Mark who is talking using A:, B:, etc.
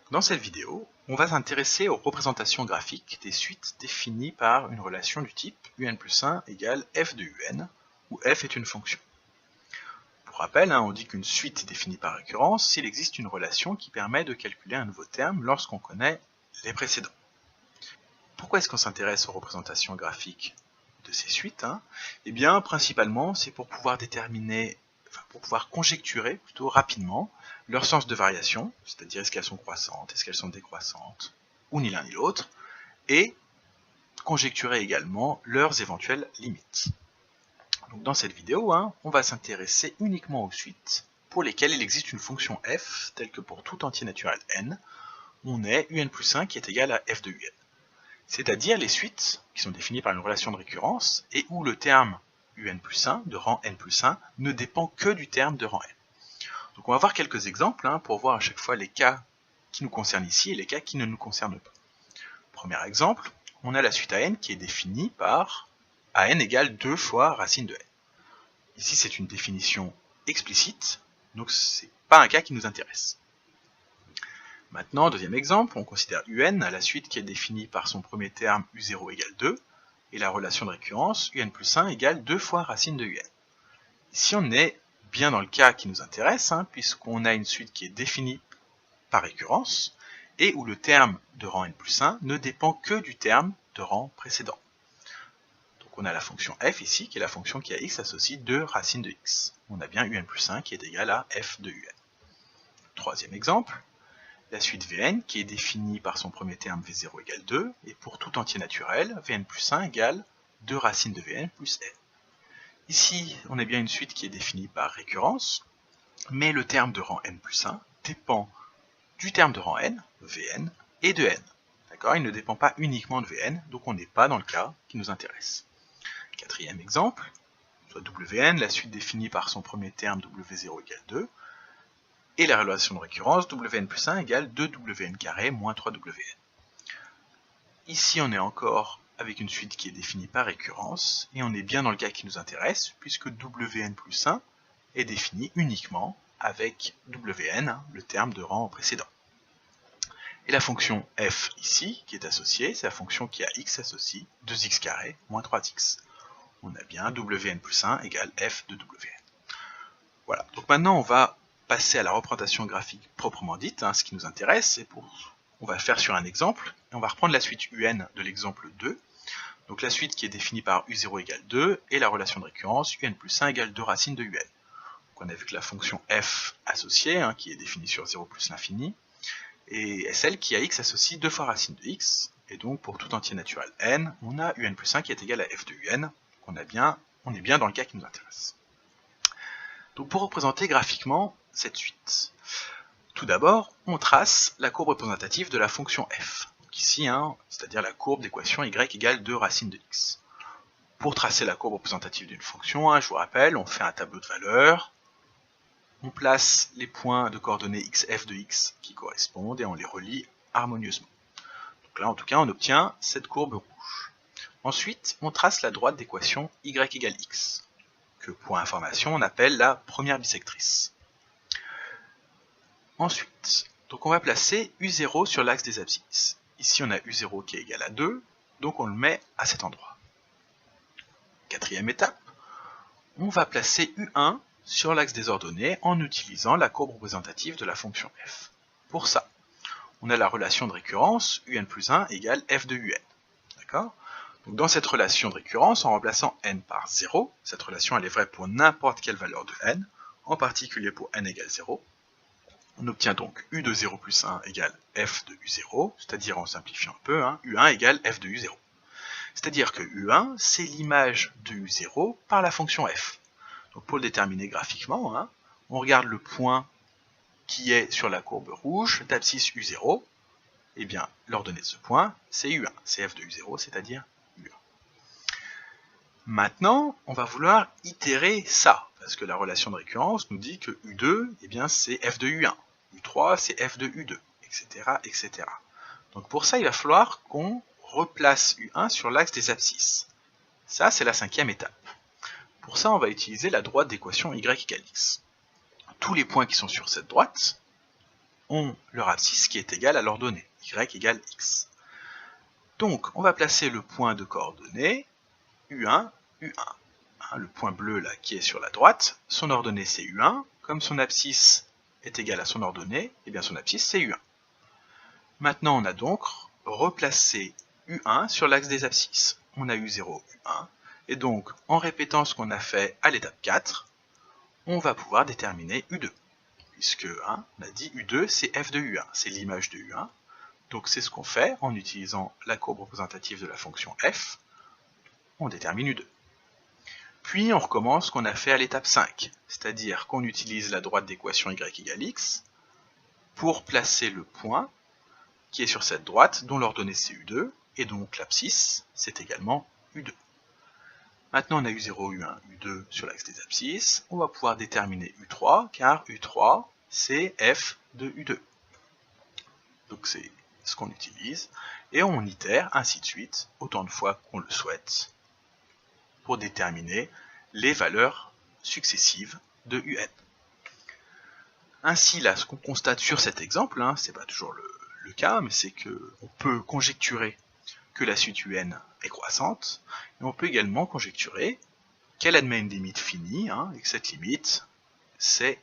A: Dans cette vidéo, on va s'intéresser aux représentations graphiques des suites définies par une relation du type un plus 1 égale f de un, où f est une fonction. Pour rappel, on dit qu'une suite est définie par récurrence s'il existe une relation qui permet de calculer un nouveau terme lorsqu'on connaît les précédents. Pourquoi est-ce qu'on s'intéresse aux représentations graphiques de ces suites? Eh bien, principalement, c'est pour pouvoir conjecturer plutôt rapidement leur sens de variation, c'est-à-dire est-ce qu'elles sont croissantes, est-ce qu'elles sont décroissantes, ou ni l'un ni l'autre, et conjecturer également leurs éventuelles limites. Donc dans cette vidéo, on va s'intéresser uniquement aux suites pour lesquelles il existe une fonction f, telle que pour tout entier naturel n, on est un plus 1 qui est égal à f de un. C'est-à-dire les suites qui sont définies par une relation de récurrence et où le terme un plus 1 de rang n plus 1 ne dépend que du terme de rang n. Donc on va voir quelques exemples pour voir à chaque fois les cas qui nous concernent ici et les cas qui ne nous concernent pas. Premier exemple, on a la suite à n qui est définie par an égale 2 fois racine de n. Ici c'est une définition explicite, donc ce n'est pas un cas qui nous intéresse. Maintenant, deuxième exemple, on considère un, la suite qui est définie par son premier terme u0 égale 2, et la relation de récurrence un plus 1 égale 2 fois racine de un. Ici on est bien dans le cas qui nous intéresse, puisqu'on a une suite qui est définie par récurrence, et où le terme de rang n plus 1 ne dépend que du terme de rang précédent. Donc on a la fonction f ici, qui est la fonction qui à x associe 2 racines de x. On a bien un plus 1 qui est égal à f de un. Troisième exemple, la suite Vn qui est définie par son premier terme V0 égale 2, et pour tout entier naturel, Vn plus 1 égale 2 racines de Vn plus n. Ici, on a bien une suite qui est définie par récurrence, mais le terme de rang n plus 1 dépend du terme de rang n, Vn, et de n. D'accord ? Il ne dépend pas uniquement de Vn, donc on n'est pas dans le cas qui nous intéresse. Quatrième exemple, soit Wn, la suite définie par son premier terme W0 égale 2, et la relation de récurrence Wn plus 1 égale 2Wn carré moins 3Wn. Ici on est encore avec une suite qui est définie par récurrence, et on est bien dans le cas qui nous intéresse, puisque Wn plus 1 est défini uniquement avec Wn, le terme de rang précédent. Et la fonction f ici, qui est associée, c'est la fonction qui à x associe 2x carré moins 3x. On a bien Wn plus 1 égale f de Wn. Voilà, donc maintenant on va passer à la représentation graphique proprement dite, ce qui nous intéresse, on va le faire sur un exemple, et on va reprendre la suite un de l'exemple 2, donc la suite qui est définie par u0 égale 2, et la relation de récurrence un plus 1 égale 2 racines de un. Donc on a vu que la fonction f associée, qui est définie sur 0 plus l'infini, est celle qui à x associe 2 fois racine de x, et donc pour tout entier naturel n, on a un plus 1 qui est égal à f de un, donc on est bien dans le cas qui nous intéresse. Donc pour représenter graphiquement cette suite, tout d'abord, on trace la courbe représentative de la fonction f. Donc ici, c'est-à-dire la courbe d'équation y égale 2 racines de x. Pour tracer la courbe représentative d'une fonction, je vous rappelle, on fait un tableau de valeurs, on place les points de coordonnées xf de x qui correspondent et on les relie harmonieusement. Donc là, en tout cas, on obtient cette courbe rouge. Ensuite, on trace la droite d'équation y égale x, que pour information, on appelle la première bisectrice. Ensuite, donc on va placer u0 sur l'axe des abscisses. Ici, on a u0 qui est égal à 2, donc on le met à cet endroit. Quatrième étape, on va placer u1 sur l'axe des ordonnées en utilisant la courbe représentative de la fonction f. Pour ça, on a la relation de récurrence un plus 1 égale f de un. D'accord ? Donc dans cette relation de récurrence, en remplaçant n par 0, cette relation elle est vraie pour n'importe quelle valeur de n, en particulier pour n égale 0, on obtient donc u de 0 plus 1 égale f de u0, c'est-à-dire en simplifiant un peu, u1 égale f de u0. C'est-à-dire que u1, c'est l'image de u0 par la fonction f. Donc pour le déterminer graphiquement, on regarde le point qui est sur la courbe rouge d'abscisse u0, et bien l'ordonnée de ce point, c'est u1, c'est f de u0, c'est-à-dire u1. Maintenant, on va vouloir itérer ça, parce que la relation de récurrence nous dit que u2, eh bien c'est f de u1. U3, c'est f de U2, etc., etc. Donc pour ça, il va falloir qu'on replace U1 sur l'axe des abscisses. Ça, c'est la cinquième étape. Pour ça, on va utiliser la droite d'équation y égale x. Tous les points qui sont sur cette droite, ont leur abscisse qui est égale à l'ordonnée, y égale x. Donc, on va placer le point de coordonnées U1, U1. Le point bleu là qui est sur la droite, son ordonnée c'est U1, comme son abscisse est égale à son ordonnée, et bien son abscisse c'est U1. Maintenant on a donc replacé U1 sur l'axe des abscisses. On a U0, U1, et donc en répétant ce qu'on a fait à l'étape 4, on va pouvoir déterminer U2. Puisque on a dit U2 c'est f de U1, c'est l'image de U1. Donc c'est ce qu'on fait en utilisant la courbe représentative de la fonction f, on détermine U2. Puis on recommence ce qu'on a fait à l'étape 5, c'est-à-dire qu'on utilise la droite d'équation y égale x pour placer le point qui est sur cette droite dont l'ordonnée c'est U2, et donc l'abscisse c'est également U2. Maintenant on a U0, U1, U2 sur l'axe des abscisses, on va pouvoir déterminer U3, car U3 c'est f de U2. Donc c'est ce qu'on utilise, et on itère ainsi de suite, autant de fois qu'on le souhaite, pour déterminer les valeurs successives de UN. Ainsi, là, ce qu'on constate sur cet exemple, c'est pas toujours le cas, mais c'est qu'on peut conjecturer que la suite UN est croissante, et on peut également conjecturer qu'elle admet une limite finie, et que cette limite, c'est